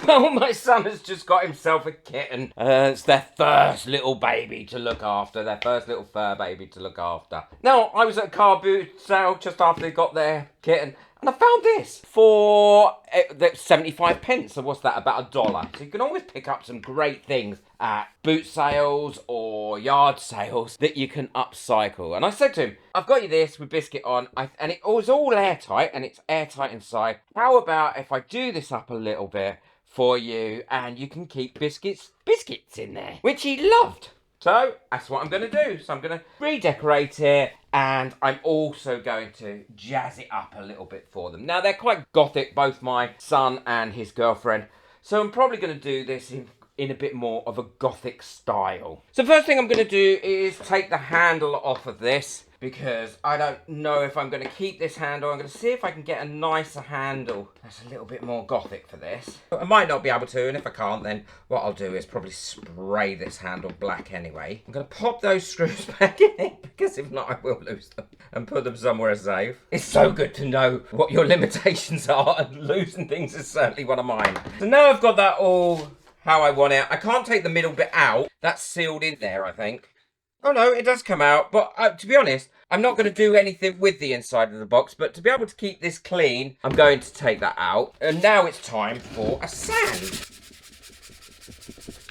Well, my son has just got himself a kitten. It's their first little baby to look after, their first little fur baby to look after. Now, I was at a car boot sale just after they got their kitten, and I found this for 75 pence. So what's that, about $1? So you can always pick up some great things at boot sales or yard sales that you can upcycle. And I said to him, I've got you this with biscuit on, and it was all airtight, and it's airtight inside. How about if I do this up a little bit for you, and you can keep biscuits in there, which he loved. So that's what I'm going to do. So I'm going to redecorate it, and I'm also going to jazz it up a little bit for them. Now, they're quite gothic, both my son and his girlfriend, so I'm probably going to do this in a bit more of a gothic style. So first thing I'm going to do is take the handle off of this, because I don't know if I'm going to keep this handle. I'm going to see if I can get a nicer handle that's a little bit more gothic for this. I might not be able to, and if I can't, then what I'll do is probably spray this handle black anyway. I'm going to pop those screws back in, because if not, I will lose them, and put them somewhere safe. It's so good to know what your limitations are, and losing things is certainly one of mine. So now I've got that all how I want it. I can't take the middle bit out. That's sealed in there, I think. Oh no, it does come out, but to be honest, I'm not going to do anything with the inside of the box, but to be able to keep this clean, I'm going to take that out. And now it's time for a sand.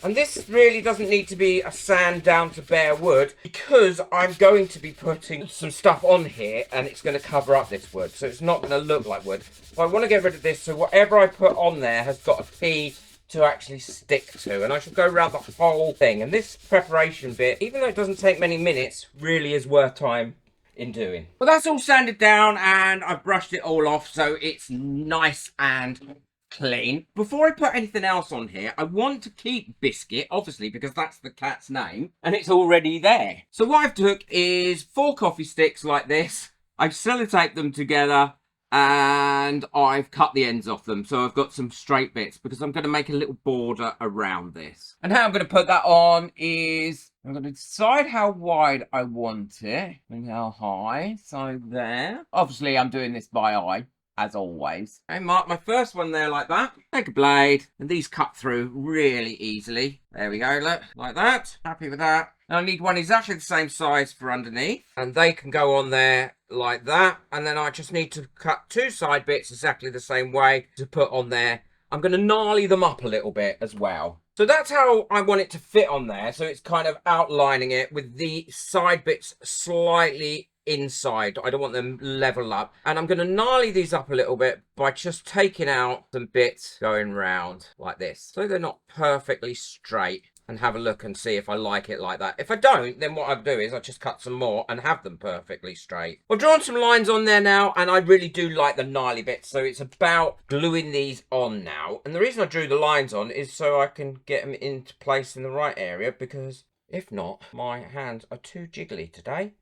And this really doesn't need to be a sand down to bare wood, because I'm going to be putting some stuff on here and it's going to cover up this wood, so it's not going to look like wood. So I want to get rid of this, so whatever I put on there has got a piece to actually stick to, and I should go around the whole thing. And this preparation bit, even though it doesn't take many minutes, really is worth time in doing. Well, that's all sanded down and I've brushed it all off, so it's nice and clean. Before I put anything else on here, I want to keep Biscuit, obviously, because that's the cat's name, and it's already there. So what I've took is 4 coffee sticks like this. I've sellotaped them together, and I've cut the ends off them, so I've got some straight bits, because I'm going to make a little border around this. And how I'm going to put that on is I'm going to decide how wide I want it and how high. So there. Obviously, I'm doing this by eye, as always. I mark my first one there like that. Take a blade, and these cut through really easily. There we go, look, like that. Happy with that. Now I need one exactly the same size for underneath, and they can go on there like that. And then I just need to cut 2 side bits exactly the same way to put on there. I'm going to gnarly them up a little bit as well. So that's how I want it to fit on there. So it's kind of outlining it with the side bits slightly inside. I don't want them level up, and I'm going to gnarly these up a little bit by just taking out some bits going round like this, so they're not perfectly straight, and have a look and see if I like it like that. If I don't, then what I'll do is I'll just cut some more and have them perfectly straight. I've drawn some lines on there now, and I really do like the gnarly bits, so it's about gluing these on now. And the reason I drew the lines on is so I can get them into place in the right area, because if not, my hands are too jiggly today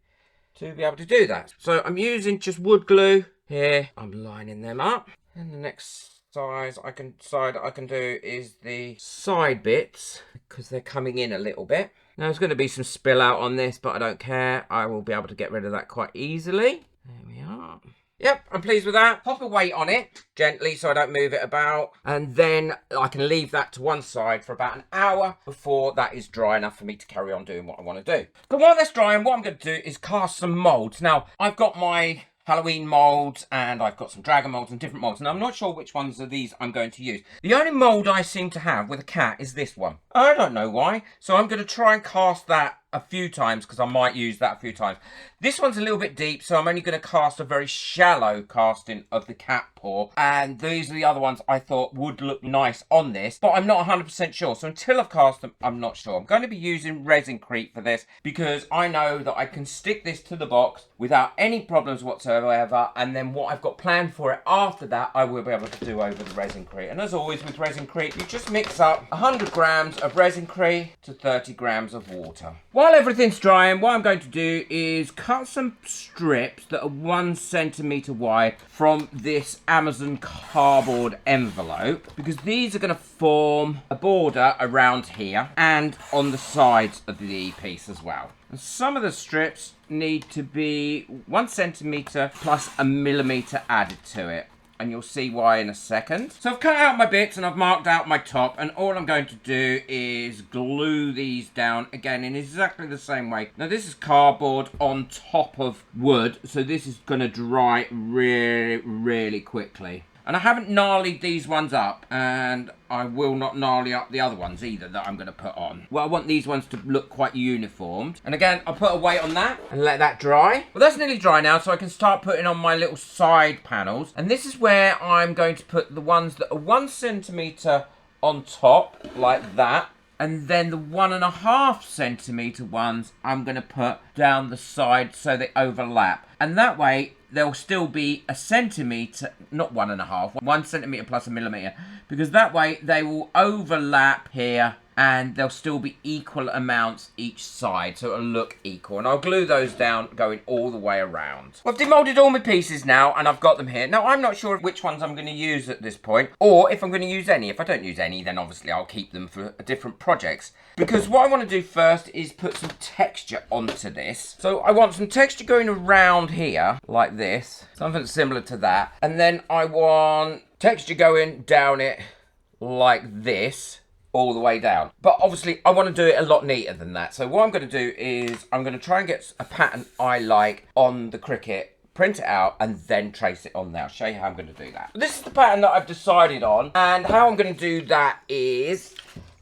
to be able to do that. So I'm using just wood glue here. I'm lining them up, and the next side I can do is the side bits, because they're coming in a little bit. Now there's going to be some spill out on this, but I don't care. I will be able to get rid of that quite easily. There we are. Yep, I'm pleased with that. Pop a weight on it gently so I don't move it about, and then I can leave that to one side for about an hour before that is dry enough for me to carry on doing what I want to do. But while that's drying, what I'm going to do is cast some moulds. Now, I've got my Halloween moulds, and I've got some dragon moulds and different moulds, and I'm not sure which ones of these I'm going to use. The only mould I seem to have with a cat is this one. I don't know why, so I'm going to try and cast that a few times, because I might use that a few times. This one's a little bit deep, so I'm only going to cast a very shallow casting of the cat paw, and these are the other ones I thought would look nice on this, but I'm not 100% sure. So until I've cast them, I'm not sure. I'm going to be using Resincrete for this, because I know that I can stick this to the box without any problems whatsoever, and then what I've got planned for it after that, I will be able to do over the Resincrete. And as always with Resincrete, you just mix up 100 grams of Resincrete to 30 grams of water. While everything's drying, what I'm going to do is cut some strips that are 1 centimetre wide from this Amazon cardboard envelope, because these are going to form a border around here and on the sides of the piece as well. And some of the strips need to be 1 centimetre plus 1 millimetre added to it. and you'll see why in a second. So I've cut out my bits and I've marked out my top, and all I'm going to do is glue these down again in exactly the same way. Now this is cardboard on top of wood, so this is going to dry really quickly. And I haven't gnarlied these ones up, and I will not gnarly up the other ones either that I'm going to put on. Well, I want these ones to look quite uniformed. And again, I'll put a weight on that and let that dry. Well, that's nearly dry now, so I can start putting on my little side panels. And this is where I'm going to put the ones that are 1 centimetre on top, like that. And then the 1.5 centimetre ones I'm going to put down the side so they overlap. And that way, there'll still be a centimetre, not 1.5, 1 centimetre plus a millimetre. Because that way, they will overlap here and there'll still be equal amounts each side, so it'll look equal. And I'll glue those down going all the way around. Well, I've demoulded all my pieces now, and I've got them here. Now, I'm not sure which ones I'm going to use at this point, or if I'm going to use any. If I don't use any, then obviously I'll keep them for different projects. Because what I want to do first is put some texture onto this. So I want some texture going around here, like this. Something similar to that. And then I want texture going down it like this, all the way down. But obviously I want to do it a lot neater than that. So what I'm going to do is I'm going to try and get a pattern I like on the Cricut, print it out, and then trace it on there. I'll show you how I'm going to do that. This is the pattern that I've decided on, and how I'm going to do that is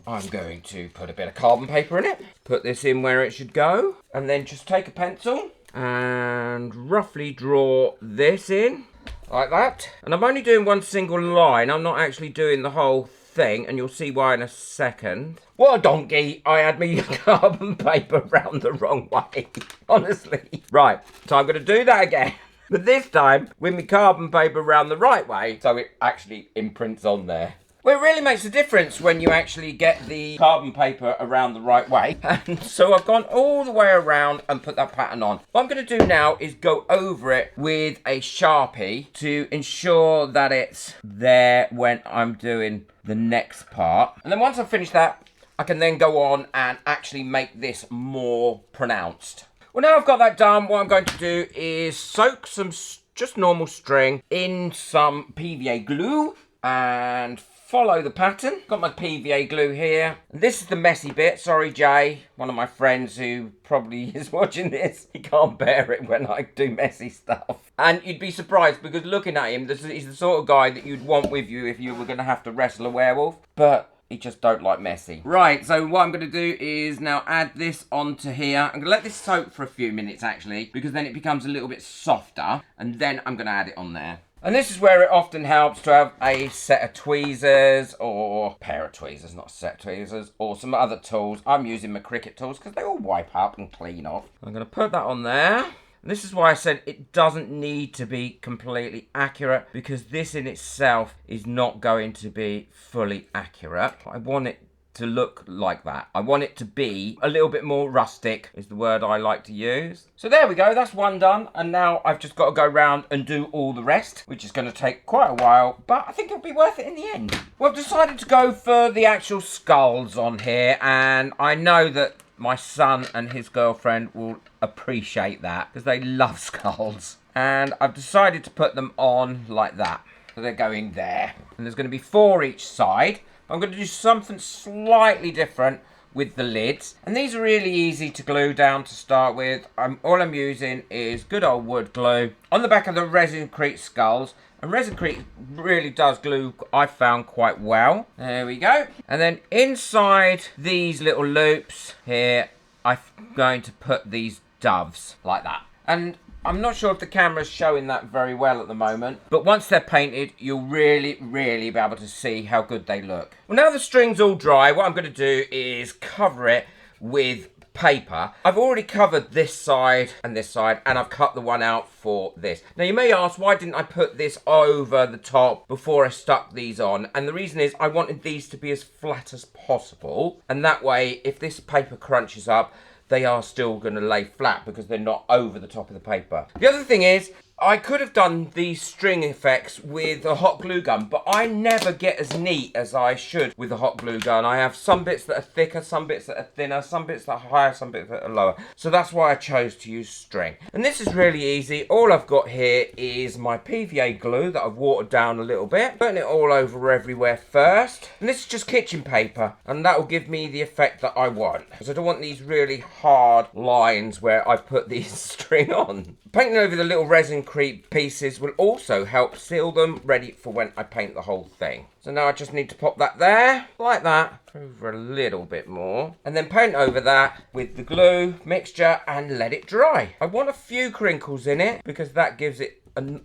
I'm going to put a bit of carbon paper in it, put this in where it should go, and then just take a pencil and roughly draw this in like that. And I'm only doing one single line. I'm not actually doing the whole thing, and you'll see why in a second. What a donkey! I had me carbon paper round the wrong way. Honestly. Right, so I'm going to do that again. But this time, with my carbon paper round the right way, so it actually imprints on there. Well, it really makes a difference when you actually get the carbon paper around the right way. And so I've gone all the way around and put that pattern on. What I'm going to do now is go over it with a Sharpie to ensure that it's there when I'm doing the next part. And then once I've finished that, I can then go on and actually make this more pronounced. Well, now I've got that done, what I'm going to do is soak some just normal string in some PVA glue and follow the pattern. Got my PVA glue here. And this is the messy bit. Sorry, Jay, one of my friends who probably is watching this. He can't bear it when I do messy stuff. And you'd be surprised because looking at him, he's the sort of guy that you'd want with you if you were going to have to wrestle a werewolf. But he just don't like messy. Right, so what I'm going to do is now add this onto here. I'm going to let this soak for a few minutes actually, because then it becomes a little bit softer. And then I'm going to add it on there. And this is where it often helps to have a set of tweezers, or a pair of tweezers, not a set of tweezers, or some other tools. I'm using my Cricut tools because they all wipe up and clean off. I'm going to put that on there. And this is why I said it doesn't need to be completely accurate, because this in itself is not going to be fully accurate. I want it to look like that. I want it to be a little bit more rustic, is the word I like to use. So there we go, that's one done, and now I've just got to go around and do all the rest, which is going to take quite a while, but I think it'll be worth it in the end. Well, I've decided to go for the actual skulls on here, and I know that my son and his girlfriend will appreciate that, because they love skulls. And I've decided to put them on like that. So they're going there. And there's going to be 4 each side. I'm going to do something slightly different with the lids. And these are really easy to glue down to start with. All I'm using is good old wood glue on the back of the Resincrite skulls. And Resincrite really does glue, I found, quite well. There we go. And then inside these little loops here, I'm going to put these doves like that. And I'm not sure if the camera's showing that very well at the moment, but once they're painted, you'll really be able to see how good they look. Well, now the string's all dry, what I'm going to do is cover it with paper. I've already covered this side, and I've cut the one out for this. Now you may ask, why didn't I put this over the top before I stuck these on? And the reason is I wanted these to be as flat as possible, and that way if this paper crunches up, they are still going to lay flat because they're not over the top of the paper. The other thing is, I could have done these string effects with a hot glue gun, but I never get as neat as I should with a hot glue gun. I have some bits that are thicker, some bits that are thinner, some bits that are higher, some bits that are lower. So that's why I chose to use string. And this is really easy. All I've got here is my PVA glue that I've watered down a little bit. Putting it all over everywhere first. And this is just kitchen paper. And that will give me the effect that I want. Because I don't want these really hard lines where I put these string on. Painting over the little resin creep pieces will also help seal them ready for when I paint the whole thing. So now I just need to pop that there, like that, over a little bit more. And then paint over that with the glue mixture and let it dry. I want a few crinkles in it because that gives it,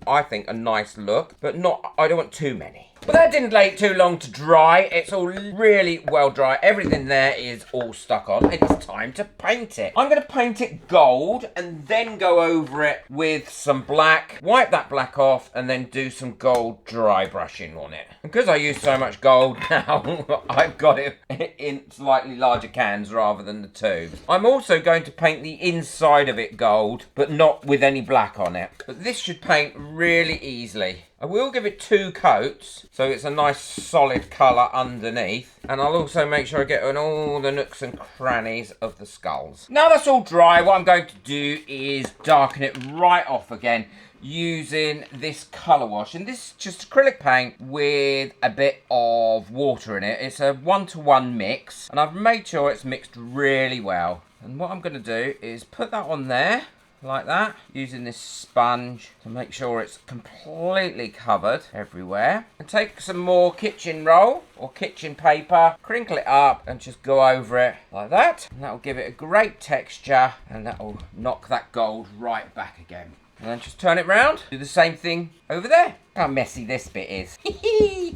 I think, a nice look. But I don't want too many. But that didn't take too long to dry. It's all really well dry. Everything there is all stuck on. It's time to paint it. I'm going to paint it gold and then go over it with some black. Wipe that black off and then do some gold dry brushing on it. Because I use so much gold now, I've got it in slightly larger cans rather than the tubes. I'm also going to paint the inside of it gold, but not with any black on it. But this should paint really easily. I will give it 2 coats, so it's a nice solid colour underneath. And I'll also make sure I get in all the nooks and crannies of the skulls. Now that's all dry, what I'm going to do is darken it right off again using this colour wash. And this is just acrylic paint with a bit of water in it. It's a 1-to-1 mix, and I've made sure it's mixed really well. And what I'm going to do is put that on there. Like that, using this sponge to make sure it's completely covered everywhere. And take some more kitchen roll or kitchen paper, crinkle it up and just go over it like that. And that'll give it a great texture and that'll knock that gold right back again. And then just turn it round, do the same thing over there. How messy this bit is.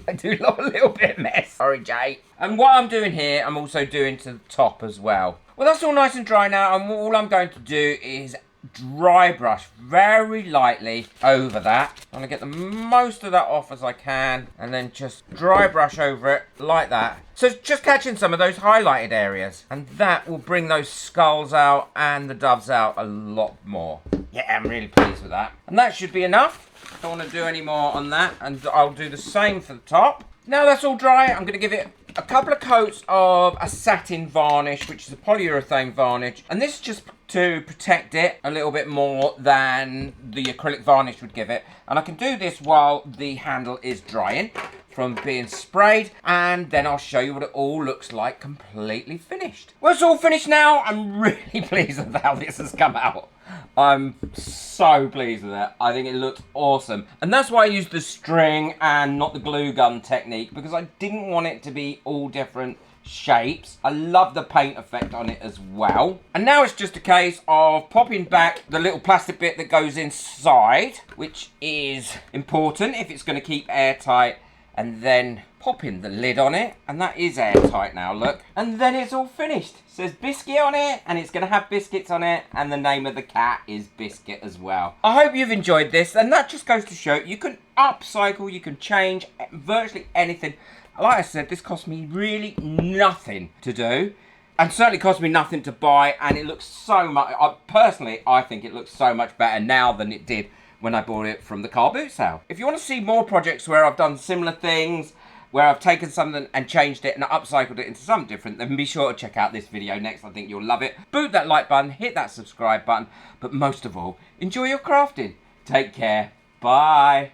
I do love a little bit of mess. Sorry, Jay. And what I'm doing here, I'm also doing to the top as well. Well, that's all nice and dry now, and all I'm going to do is dry brush very lightly over that. I'm gonna get the most of that off as I can and then just dry brush over it like that. So it's just catching some of those highlighted areas, and that will bring those skulls out and the doves out a lot more. Yeah, I'm really pleased with that. And that should be enough. Don't want to do any more on that, and I'll do the same for the top. Now that's all dry, I'm gonna give it a couple of coats of a satin varnish, which is a polyurethane varnish, and this is just to protect it a little bit more than the acrylic varnish would give it. And I can do this while the handle is drying from being sprayed, and then I'll show you what it all looks like completely finished. Well, it's all finished now. I'm really pleased with how this has come out. I'm so pleased with it. I think it looks awesome. And that's why I used the string and not the glue gun technique, because I didn't want it to be all different shapes. I love the paint effect on it as well. And now it's just a case of popping back the little plastic bit that goes inside, which is important if it's going to keep airtight, and then popping the lid on it, and that is airtight now, look. And then it's all finished. It says biscuit on it, and it's going to have biscuits on it, and the name of the cat is Biscuit as well. I hope you've enjoyed this, and that just goes to show you can upcycle, you can change virtually anything. Like I said, this cost me really nothing to do, and certainly cost me nothing to buy, and it looks so much, personally, I think it looks so much better now than it did when I bought it from the car boot sale. If you want to see more projects where I've done similar things, where I've taken something and changed it and upcycled it into something different, then be sure to check out this video next. I think you'll love it. Boot that like button, hit that subscribe button, but most of all, enjoy your crafting. Take care. Bye.